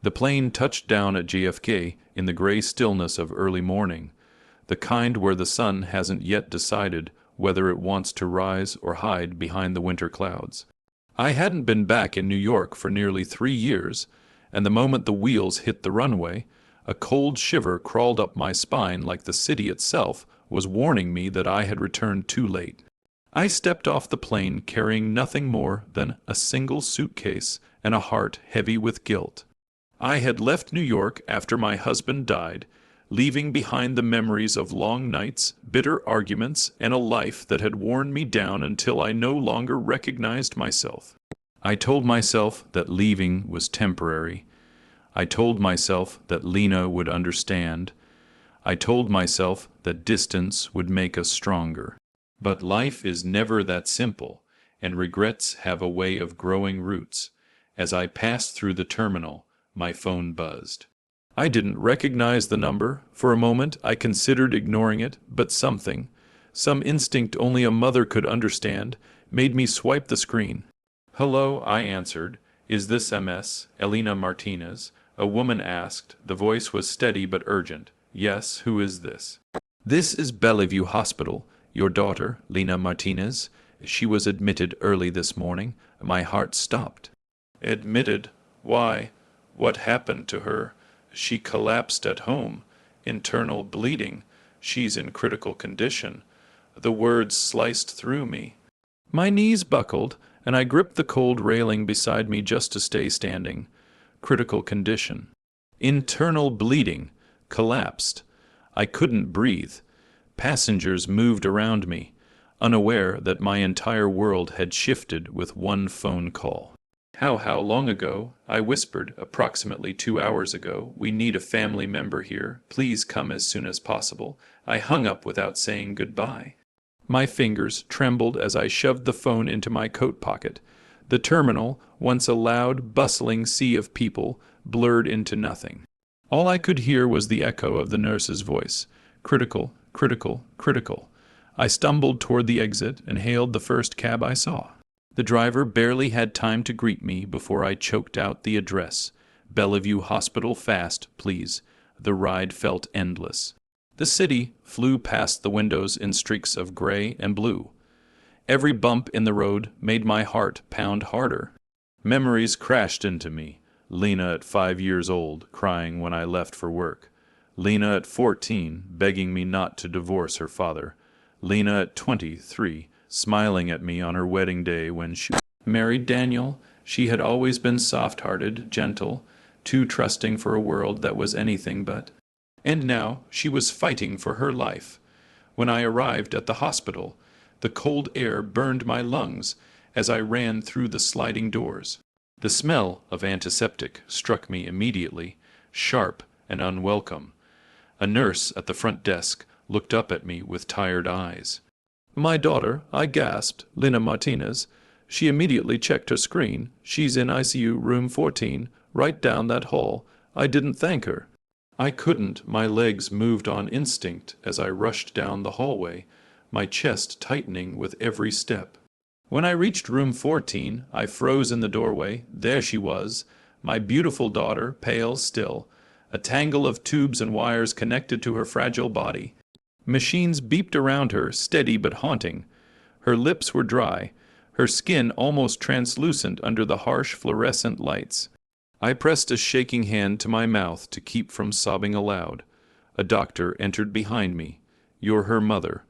The plane touched down at JFK in the gray stillness of early morning, the kind where the sun hasn't yet decided whether it wants to rise or hide behind the winter clouds. I hadn't been back in New York for nearly 3 years, and the moment the wheels hit the runway, a cold shiver crawled up my spine like the city itself was warning me that I had returned too late. I stepped off the plane carrying nothing more than a single suitcase and a heart heavy with guilt. I had left New York after my husband died, leaving behind the memories of long nights, bitter arguments, and a life that had worn me down until I no longer recognized myself. I told myself that leaving was temporary. I told myself that Lena would understand. I told myself that distance would make us stronger. But life is never that simple, and regrets have a way of growing roots. As I passed through the terminal, my phone buzzed. I didn't recognize the number. For a moment, I considered ignoring it, but some instinct only a mother could understand, made me swipe the screen. "Hello," I answered. "Is this MS, Elena Martinez?" A woman asked. The voice was steady but urgent. "Yes, who is this?" "This is Bellevue Hospital. Your daughter, Lena Martinez. She was admitted early this morning." My heart stopped. "Admitted? Why? What happened to her?" "She collapsed at home. Internal bleeding. She's in critical condition." The words sliced through me. My knees buckled, and I gripped the cold railing beside me just to stay standing. Critical condition. Internal bleeding. Collapsed. I couldn't breathe. Passengers moved around me, unaware that my entire world had shifted with one phone call. How long ago?" I whispered. "Approximately 2 hours ago. We need a family member here. Please come as soon as possible." I hung up without saying goodbye. My fingers trembled as I shoved the phone into my coat pocket. The terminal, once a loud, bustling sea of people, blurred into nothing. All I could hear was the echo of the nurse's voice. Critical, critical, critical. I stumbled toward the exit and hailed the first cab I saw. The driver barely had time to greet me before I choked out the address. "Bellevue Hospital fast, please." The ride felt endless. The city flew past the windows in streaks of gray and blue. Every bump in the road made my heart pound harder. Memories crashed into me. Lena at 5 years old, crying when I left for work. Lena at 14, begging me not to divorce her father. Lena at 23, smiling at me on her wedding day when she married Daniel. She had always been soft-hearted, gentle, too trusting for a world that was anything but. And now she was fighting for her life. When I arrived at the hospital, the cold air burned my lungs as I ran through the sliding doors. The smell of antiseptic struck me immediately, sharp and unwelcome. A nurse at the front desk looked up at me with tired eyes. "My daughter," I gasped. "Lena Martinez." She immediately checked her screen. "She's in ICU room 14, right down that hall." I didn't thank her. I couldn't. My legs moved on instinct as I rushed down the hallway, my chest tightening with every step. When I reached room 14, I froze in the doorway. There she was, my beautiful daughter, pale still, a tangle of tubes and wires connected to her fragile body. Machines beeped around her, steady but haunting. Her lips were dry, her skin almost translucent under the harsh fluorescent lights. I pressed a shaking hand to my mouth to keep from sobbing aloud. A doctor entered behind me. "You're her mother."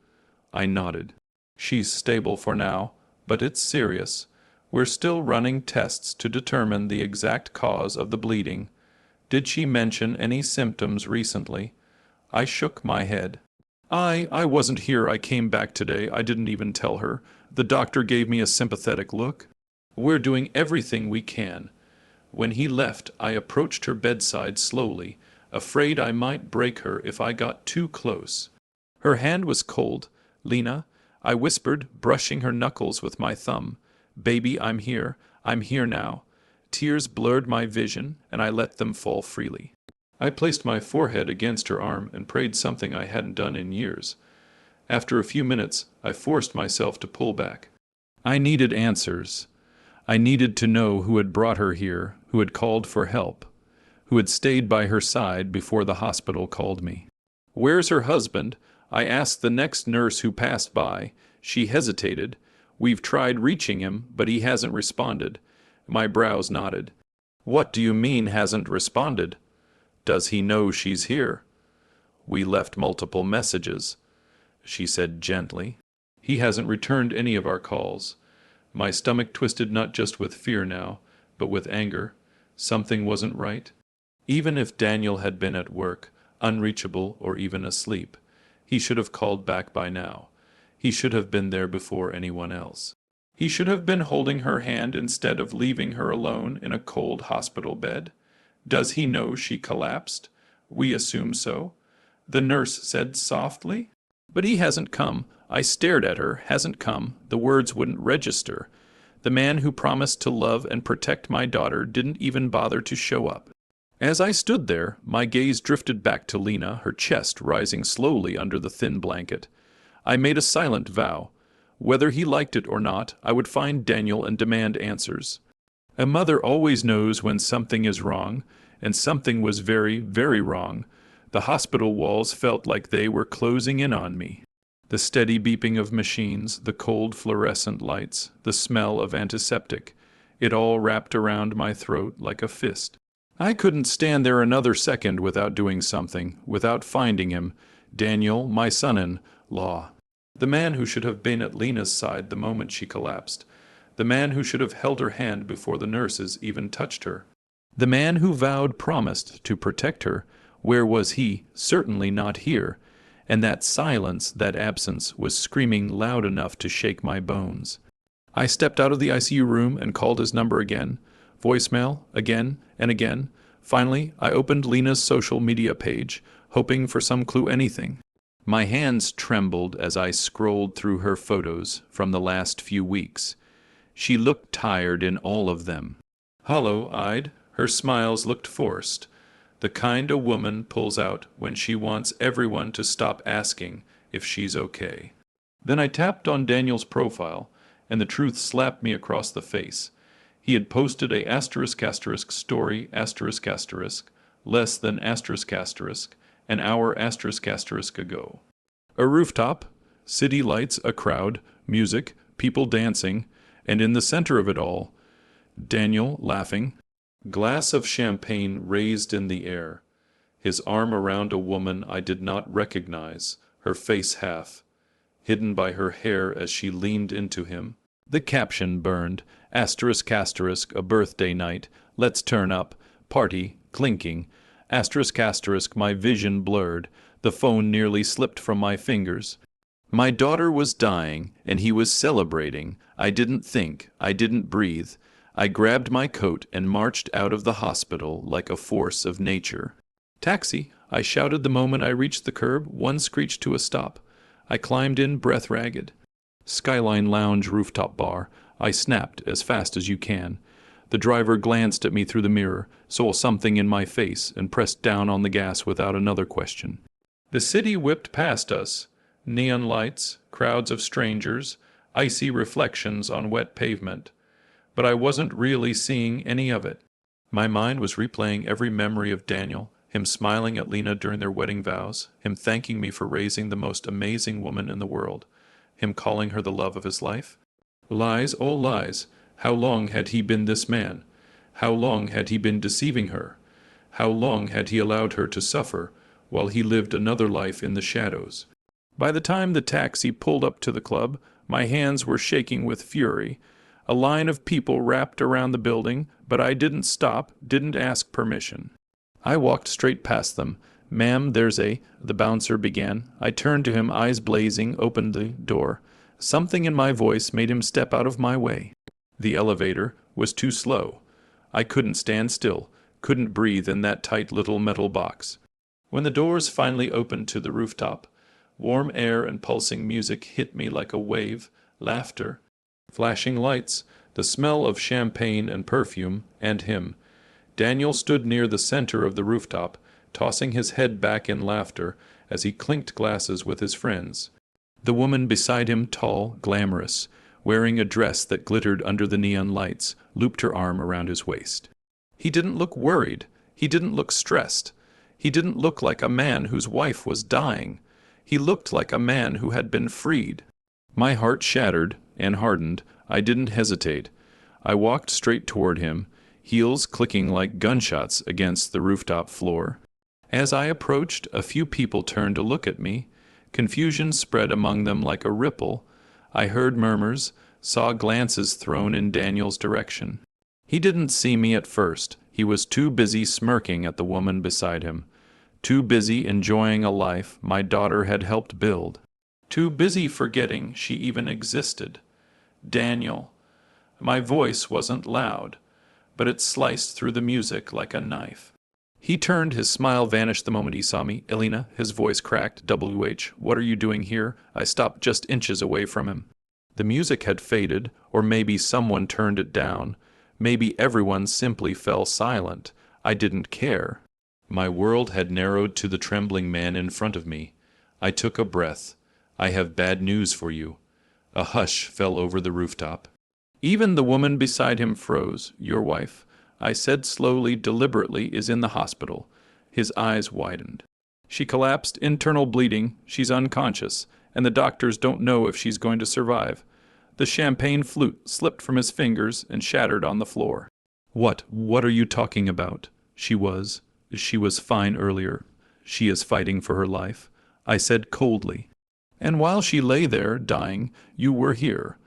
I nodded. "She's stable for now, but it's serious. We're still running tests to determine the exact cause of the bleeding." "Did she mention any symptoms recently?" I shook my head. I wasn't here. I came back today. I didn't even tell her." The doctor gave me a sympathetic look. "We're doing everything we can." When he left, I approached her bedside slowly, afraid I might break her if I got too close. Her hand was cold. "Lena," I whispered, brushing her knuckles with my thumb. "Baby, I'm here. I'm here now." Tears blurred my vision, and I let them fall freely. I placed my forehead against her arm and prayed something I hadn't done in years. After a few minutes, I forced myself to pull back. I needed answers. I needed to know who had brought her here, who had called for help. who had stayed by her side before the hospital called me. "Where's her husband?" I asked the next nurse who passed by. She hesitated. "We've tried reaching him, but he hasn't responded." My brows knotted. "What do you mean hasn't responded?" "Does he know she's here?" "We left multiple messages," she said gently. "He hasn't returned any of our calls." My stomach twisted not just with fear now, but with anger. Something wasn't right. Even if Daniel had been at work, unreachable or even asleep, he should have called back by now. He should have been there before anyone else. He should have been holding her hand instead of leaving her alone in a cold hospital bed. Does he know she collapsed? We assume so. The nurse said softly. But he hasn't come. I stared at her. Hasn't come. The words wouldn't register. The man who promised to love and protect my daughter didn't even bother to show up. As I stood there, my gaze drifted back to Lena, her chest rising slowly under the thin blanket. I made a silent vow. Whether he liked it or not, I would find Daniel and demand answers. A mother always knows when something is wrong, and something was very, very wrong. The hospital walls felt like they were closing in on me. The steady beeping of machines, the cold fluorescent lights, the smell of antiseptic, it all wrapped around my throat like a fist. I couldn't stand there another second without doing something, without finding him, Daniel, my son-in-law. The man who should have been at Lena's side the moment she collapsed. The man who should have held her hand before the nurses even touched her. The man who promised to protect her. Where was he? Certainly not here. And that silence, that absence, was screaming loud enough to shake my bones. I stepped out of the ICU room and called his number again. Voicemail, again and again. Finally, I opened Lena's social media page, hoping for some clue, anything. My hands trembled as I scrolled through her photos from the last few weeks. She looked tired in all of them. Hollow-eyed, her smiles looked forced. The kind a woman pulls out when she wants everyone to stop asking if she's okay. Then I tapped on Daniel's profile, and the truth slapped me across the face. He had posted a *** story *** less than *** an hour *** ago. A rooftop, city lights, a crowd, music, people dancing, and in the center of it all, Daniel laughing. Glass of champagne raised in the air, his arm around a woman I did not recognize, her face half, hidden by her hair as she leaned into him. The caption burned, ***, a birthday night, let's turn up, party, clinking, ***, my vision blurred, the phone nearly slipped from my fingers. My daughter was dying, and he was celebrating. I didn't think, I didn't breathe. I grabbed my coat and marched out of the hospital like a force of nature. Taxi, I shouted the moment I reached the curb, one screeched to a stop. I climbed in, breath ragged. Skyline Lounge rooftop bar. I snapped, as fast as you can. The driver glanced at me through the mirror, saw something in my face, and pressed down on the gas without another question. The city whipped past us. Neon lights, crowds of strangers, icy reflections on wet pavement. But I wasn't really seeing any of it. My mind was replaying every memory of Daniel, him smiling at Lena during their wedding vows, him thanking me for raising the most amazing woman in the world, him calling her the love of his life. Lies, all lies. How long had he been this man? How long had he been deceiving her? How long had he allowed her to suffer while he lived another life in the shadows? By the time the taxi pulled up to the club, my hands were shaking with fury. A line of people wrapped around the building, but I didn't stop, didn't ask permission. I walked straight past them. "Ma'am, the bouncer began. I turned to him, eyes blazing, opened the door. Something in my voice made him step out of my way. The elevator was too slow. I couldn't stand still, couldn't breathe in that tight little metal box. When the doors finally opened to the rooftop, warm air and pulsing music hit me like a wave, laughter, flashing lights, the smell of champagne and perfume, and him. Daniel stood near the center of the rooftop, tossing his head back in laughter as he clinked glasses with his friends. The woman beside him, tall, glamorous, wearing a dress that glittered under the neon lights, looped her arm around his waist. He didn't look worried. He didn't look stressed. He didn't look like a man whose wife was dying. He looked like a man who had been freed. My heart shattered and hardened. I didn't hesitate. I walked straight toward him, heels clicking like gunshots against the rooftop floor. As I approached, a few people turned to look at me. Confusion spread among them like a ripple. I heard murmurs, saw glances thrown in Daniel's direction. He didn't see me at first. He was too busy smirking at the woman beside him, too busy enjoying a life my daughter had helped build, too busy forgetting she even existed. Daniel. My voice wasn't loud, but it sliced through the music like a knife. He turned, his smile vanished the moment he saw me. Elena, his voice cracked. WH, what are you doing here? I stopped just inches away from him. The music had faded, or maybe someone turned it down. Maybe everyone simply fell silent. I didn't care. My world had narrowed to the trembling man in front of me. I took a breath. I have bad news for you. A hush fell over the rooftop. Even the woman beside him froze. Your wife, I said slowly, deliberately, is in the hospital. His eyes widened. She collapsed, internal bleeding. She's unconscious, and the doctors don't know if she's going to survive. The champagne flute slipped from his fingers and shattered on the floor. What are you talking about? She was fine earlier. She is fighting for her life, I said coldly. And while she lay there, dying, you were here.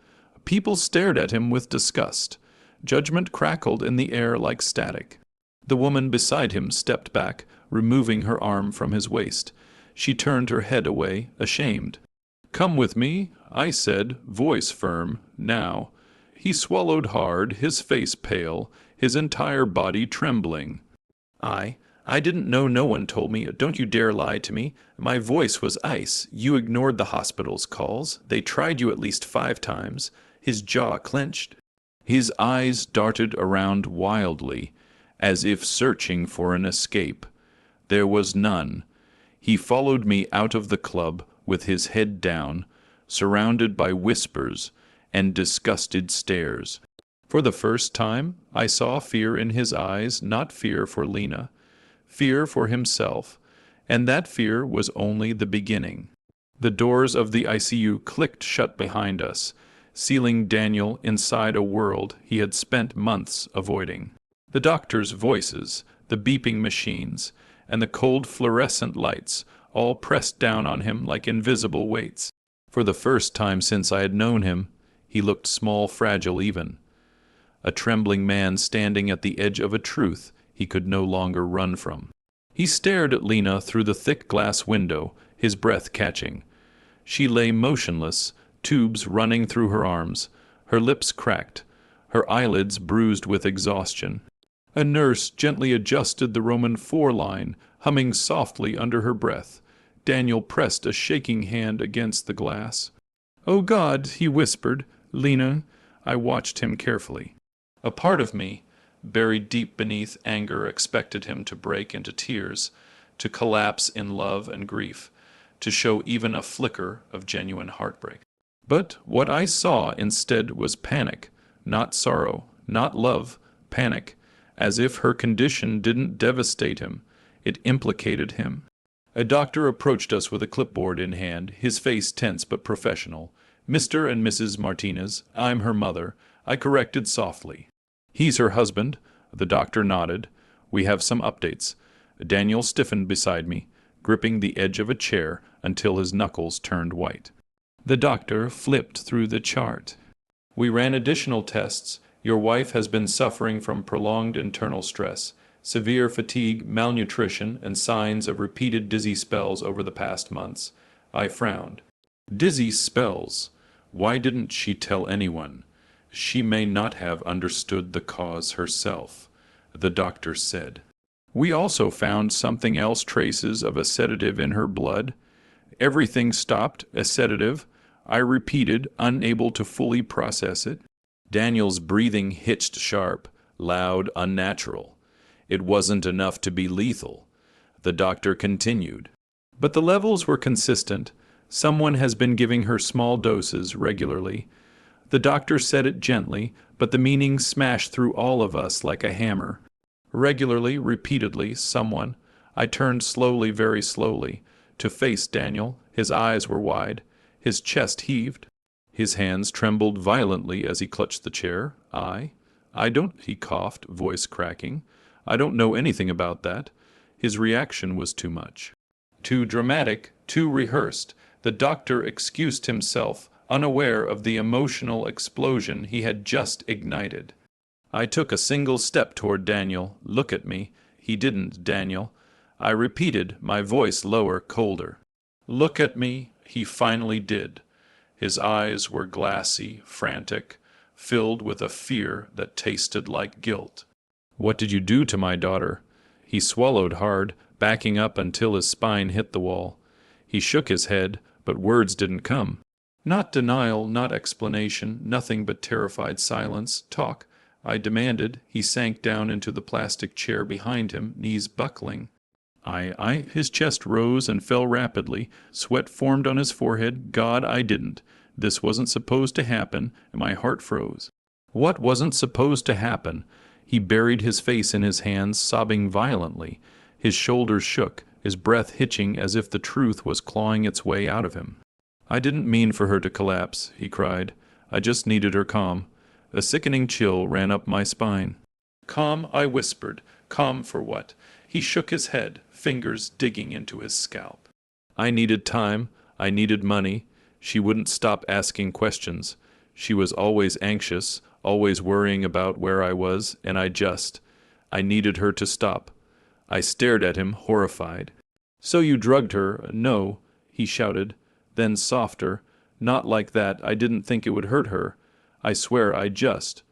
People stared at him with disgust. Judgment crackled in the air like static. The woman beside him stepped back, removing her arm from his waist. She turned her head away, ashamed. Come with me, I said, voice firm, now. He swallowed hard, his face pale, his entire body trembling. I didn't know, no one told me. Don't you dare lie to me. My voice was ice. You ignored the hospital's calls. They tried you at least 5 times. His jaw clenched. His eyes darted around wildly, as if searching for an escape. There was none. He followed me out of the club with his head down, surrounded by whispers and disgusted stares. For the first time, I saw fear in his eyes, not fear for Lena, fear for himself, and that fear was only the beginning. The doors of the ICU clicked shut behind us, sealing Daniel inside a world he had spent months avoiding. The doctors' voices, the beeping machines, and the cold fluorescent lights all pressed down on him like invisible weights. For the first time since I had known him, he looked small, fragile even. A trembling man standing at the edge of a truth he could no longer run from. He stared at Lena through the thick glass window, his breath catching. She lay motionless, tubes running through her arms, her lips cracked, her eyelids bruised with exhaustion. A nurse gently adjusted the Roman 4 line, humming softly under her breath. Daniel pressed a shaking hand against the glass. "Oh God," he whispered. "Lena." I watched him carefully. A part of me, buried deep beneath anger, expected him to break into tears, to collapse in love and grief, to show even a flicker of genuine heartbreak. But what I saw instead was panic, not sorrow, not love, panic, as if her condition didn't devastate him, it implicated him. A doctor approached us with a clipboard in hand, his face tense but professional. "Mr. and Mrs. Martinez, I'm her mother," I corrected softly. "He's her husband." The doctor nodded. "We have some updates." Daniel stiffened beside me, gripping the edge of a chair until his knuckles turned white. The doctor flipped through the chart. "We ran additional tests. Your wife has been suffering from prolonged internal stress, severe fatigue, malnutrition, and signs of repeated dizzy spells over the past months." I frowned. Dizzy spells. Why didn't she tell anyone? She may not have understood the cause herself, the doctor said. "We also found something else, traces of a sedative in her blood." Everything stopped. A sedative. I repeated, unable to fully process it. Daniel's breathing hitched sharp, loud, unnatural. It wasn't enough to be lethal. The doctor continued. "But the levels were consistent. Someone has been giving her small doses regularly." The doctor said it gently, but the meaning smashed through all of us like a hammer. Regularly, repeatedly, someone. I turned slowly, very slowly, to face Daniel. His eyes were wide. His chest heaved. His hands trembled violently as he clutched the chair. I don't, he coughed, voice cracking. I don't know anything about that. His reaction was too much. Too dramatic, too rehearsed. The doctor excused himself, unaware of the emotional explosion he had just ignited. I took a single step toward Daniel. Look at me. He didn't, Daniel. I repeated, my voice lower, colder. Look at me. He finally did. His eyes were glassy, frantic, filled with a fear that tasted like guilt. What did you do to my daughter? He swallowed hard, backing up until his spine hit the wall. He shook his head, but words didn't come. Not denial, not explanation, nothing but terrified silence. Talk, I demanded. He sank down into the plastic chair behind him, knees buckling. His chest rose and fell rapidly. Sweat formed on his forehead. God, I didn't. This wasn't supposed to happen, and my heart froze. What wasn't supposed to happen? He buried his face in his hands, sobbing violently. His shoulders shook, his breath hitching as if the truth was clawing its way out of him. I didn't mean for her to collapse, he cried. I just needed her calm. A sickening chill ran up my spine. Calm, I whispered. Calm for what? He shook his head, fingers digging into his scalp. I needed time. I needed money. She wouldn't stop asking questions. She was always anxious, always worrying about where I was, and I needed her to stop. I stared at him, horrified. So you drugged her? No, he shouted. Then softer. Not like that. I didn't think it would hurt her. I swear I just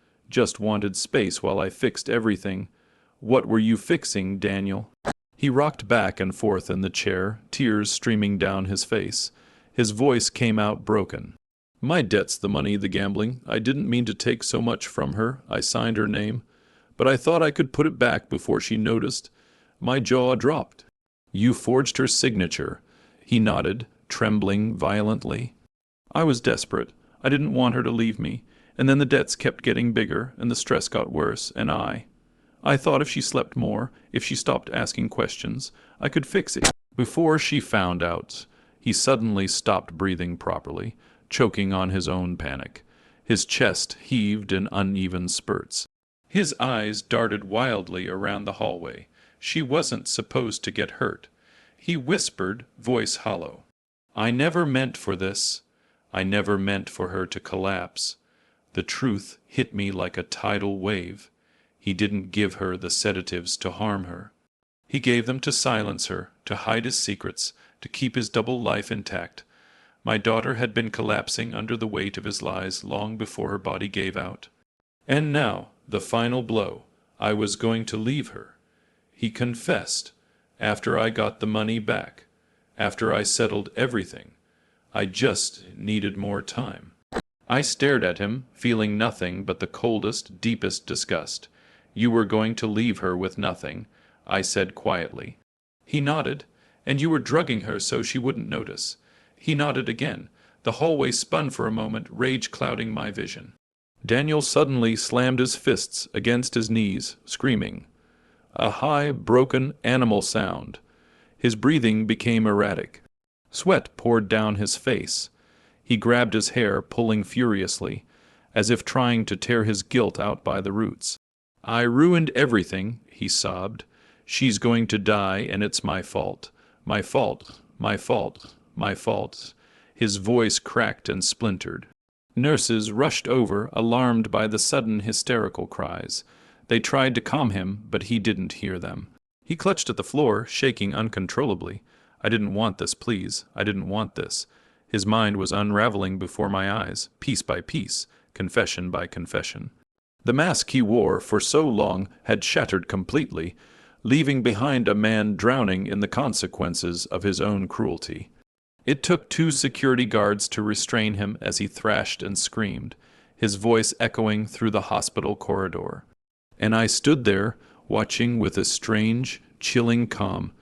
wanted space while I fixed everything. What were you fixing, Daniel? He rocked back and forth in the chair, tears streaming down his face. His voice came out broken. My debt's the money, the gambling. I didn't mean to take so much from her. I signed her name. But I thought I could put it back before she noticed. My jaw dropped. You forged her signature. He nodded, trembling violently. I was desperate. I didn't want her to leave me. And then the debts kept getting bigger, and the stress got worse, and I thought if she slept more, if she stopped asking questions, I could fix it. Before she found out, he suddenly stopped breathing properly, choking on his own panic. His chest heaved in uneven spurts. His eyes darted wildly around the hallway. She wasn't supposed to get hurt. He whispered, voice hollow. I never meant for this. I never meant for her to collapse. The truth hit me like a tidal wave. He didn't give her the sedatives to harm her. He gave them to silence her, to hide his secrets, to keep his double life intact. My daughter had been collapsing under the weight of his lies long before her body gave out. And now, the final blow. I was going to leave her. He confessed, after I got the money back, after I settled everything. I just needed more time. I stared at him, feeling nothing but the coldest, deepest disgust. You were going to leave her with nothing, I said quietly. He nodded. And you were drugging her so she wouldn't notice. He nodded again. The hallway spun for a moment, rage clouding my vision. Daniel suddenly slammed his fists against his knees, screaming. A high, broken, animal sound. His breathing became erratic. Sweat poured down his face. He grabbed his hair, pulling furiously, as if trying to tear his guilt out by the roots. I ruined everything, he sobbed. She's going to die, and it's my fault. My fault, my fault, my fault. His voice cracked and splintered. Nurses rushed over, alarmed by the sudden hysterical cries. They tried to calm him, but he didn't hear them. He clutched at the floor, shaking uncontrollably. I didn't want this, please. I didn't want this. His mind was unraveling before my eyes, piece by piece, confession by confession. The mask he wore for so long had shattered completely, leaving behind a man drowning in the consequences of his own cruelty. It took 2 security guards to restrain him as he thrashed and screamed, his voice echoing through the hospital corridor. And I stood there, watching with a strange, chilling calm.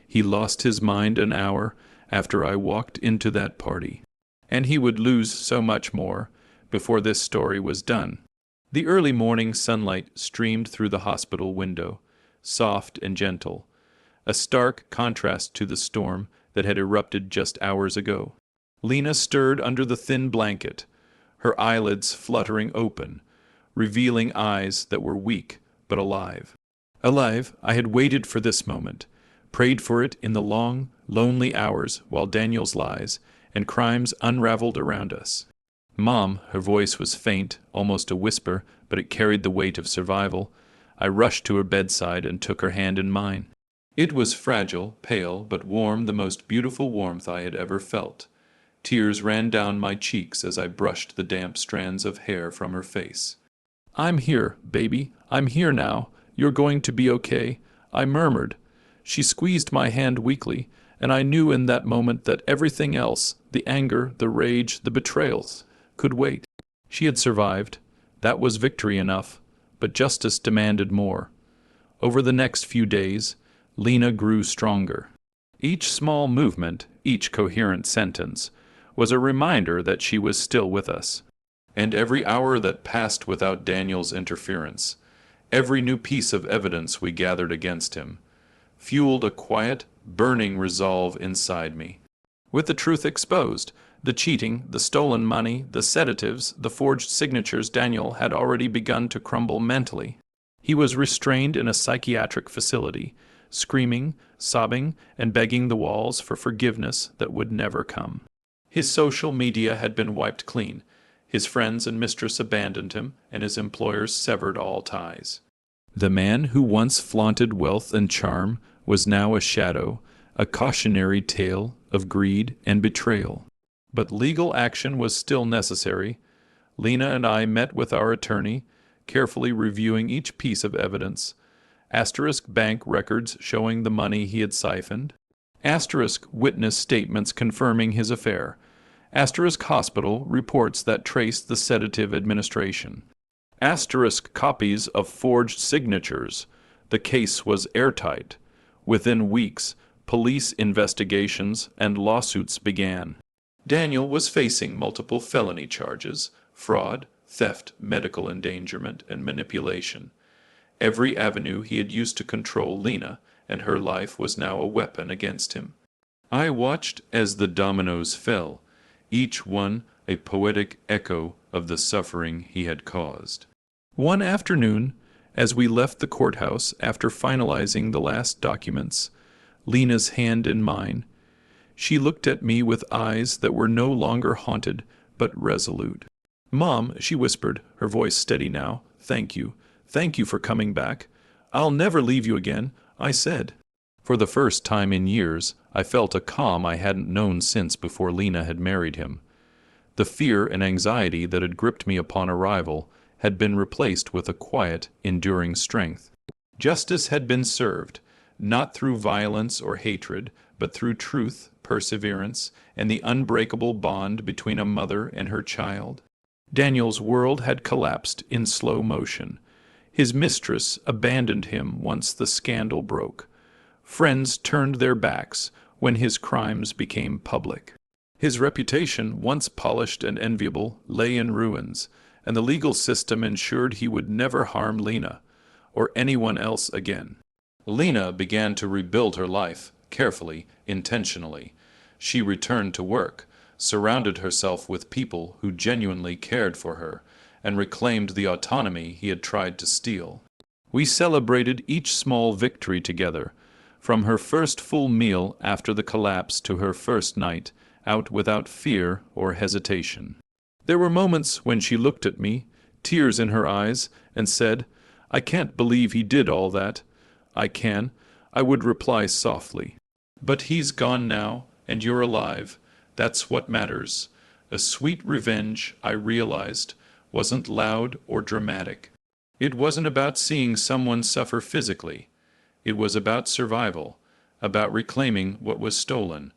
He lost his mind an hour after I walked into that party. And he would lose so much more before this story was done. The early morning sunlight streamed through the hospital window. soft and gentle, a stark contrast to the storm that had erupted just hours ago. Lena stirred under the thin blanket, her eyelids fluttering open, revealing eyes that were weak but alive. Alive, I had waited for this moment, prayed for it in the long, lonely hours while Daniel's lies and crimes unraveled around us. Mom, her voice was faint, almost a whisper, but it carried the weight of survival. I rushed to her bedside and took her hand in mine. It was fragile, pale, but warm, the most beautiful warmth I had ever felt. Tears ran down my cheeks as I brushed the damp strands of hair from her face. "I'm here, baby. I'm here now. You're going to be okay," I murmured. She squeezed my hand weakly, and I knew in that moment that everything else, the anger, the rage, the betrayals, could wait. She had survived. That was victory enough, but justice demanded more. Over the next few days, Lena grew stronger. Each small movement, each coherent sentence, was a reminder that she was still with us. And every hour that passed without Daniel's interference, every new piece of evidence we gathered against him, fueled a quiet, burning resolve inside me. With the truth exposed, the cheating, the stolen money, the sedatives, the forged signatures, Daniel had already begun to crumble mentally. He was restrained in a psychiatric facility, screaming, sobbing, and begging the walls for forgiveness that would never come. His social media had been wiped clean. His friends and mistress abandoned him, and his employers severed all ties. The man who once flaunted wealth and charm was now a shadow, a cautionary tale of greed and betrayal. But legal action was still necessary. Lena and I met with our attorney, carefully reviewing each piece of evidence. Asterisk bank records showing the money he had siphoned. Asterisk witness statements confirming his affair. Asterisk hospital reports that traced the sedative administration. Asterisk copies of forged signatures. The case was airtight. Within weeks, police investigations and lawsuits began. Daniel was facing multiple felony charges: fraud, theft, medical endangerment, and manipulation. Every avenue he had used to control Lena and her life was now a weapon against him. I watched as the dominoes fell, each one a poetic echo of the suffering he had caused. One afternoon, as we left the courthouse after finalizing the last documents, Lena's hand in mine, she looked at me with eyes that were no longer haunted, but resolute. "Mom," she whispered, her voice steady now, "thank you. Thank you for coming back. I'll never leave you again," I said. For the first time in years, I felt a calm I hadn't known since before Lena had married him. The fear and anxiety that had gripped me upon arrival had been replaced with a quiet, enduring strength. Justice had been served, not through violence or hatred, but through truth, perseverance, and the unbreakable bond between a mother and her child. Daniel's world had collapsed in slow motion. His mistress abandoned him once the scandal broke. Friends turned their backs when his crimes became public. His reputation, once polished and enviable, lay in ruins, and the legal system ensured he would never harm Lena or anyone else again. Lena began to rebuild her life, carefully, intentionally. She returned to work, surrounded herself with people who genuinely cared for her, and reclaimed the autonomy he had tried to steal. We celebrated each small victory together, from her first full meal after the collapse to her first night out without fear or hesitation. There were moments when she looked at me, tears in her eyes, and said, "I can't believe he did all that." "I can," I would reply softly. "But he's gone now, and you're alive. That's what matters." A sweet revenge, I realized, wasn't loud or dramatic. It wasn't about seeing someone suffer physically. It was about survival, about reclaiming what was stolen,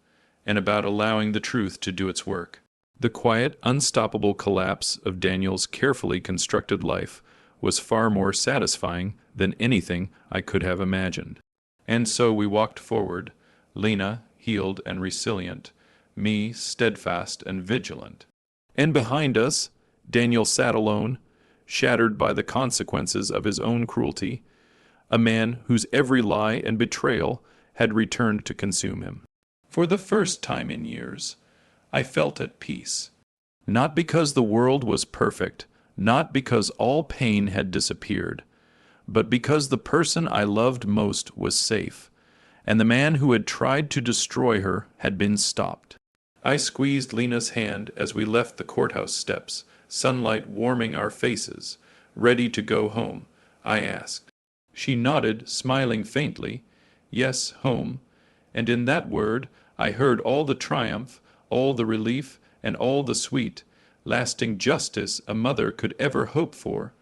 and about allowing the truth to do its work. The quiet, unstoppable collapse of Daniel's carefully constructed life was far more satisfying than anything I could have imagined. And so we walked forward, Lena healed and resilient, me steadfast and vigilant. And behind us, Daniel sat alone, shattered by the consequences of his own cruelty, a man whose every lie and betrayal had returned to consume him. For the first time in years, I felt at peace. Not because the world was perfect, not because all pain had disappeared, but because the person I loved most was safe, and the man who had tried to destroy her had been stopped. I squeezed Lena's hand as we left the courthouse steps, sunlight warming our faces. Ready to go home? I asked. She nodded, smiling faintly. Yes, home. And in that word I heard all the triumph, all the relief, and all the sweet, lasting justice a mother could ever hope for.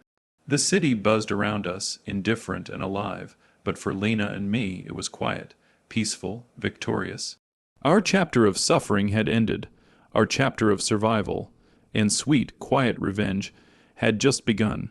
The city buzzed around us, indifferent and alive, but for Lena and me it was quiet, peaceful, victorious. Our chapter of suffering had ended. Our chapter of survival, and sweet, quiet revenge, had just begun.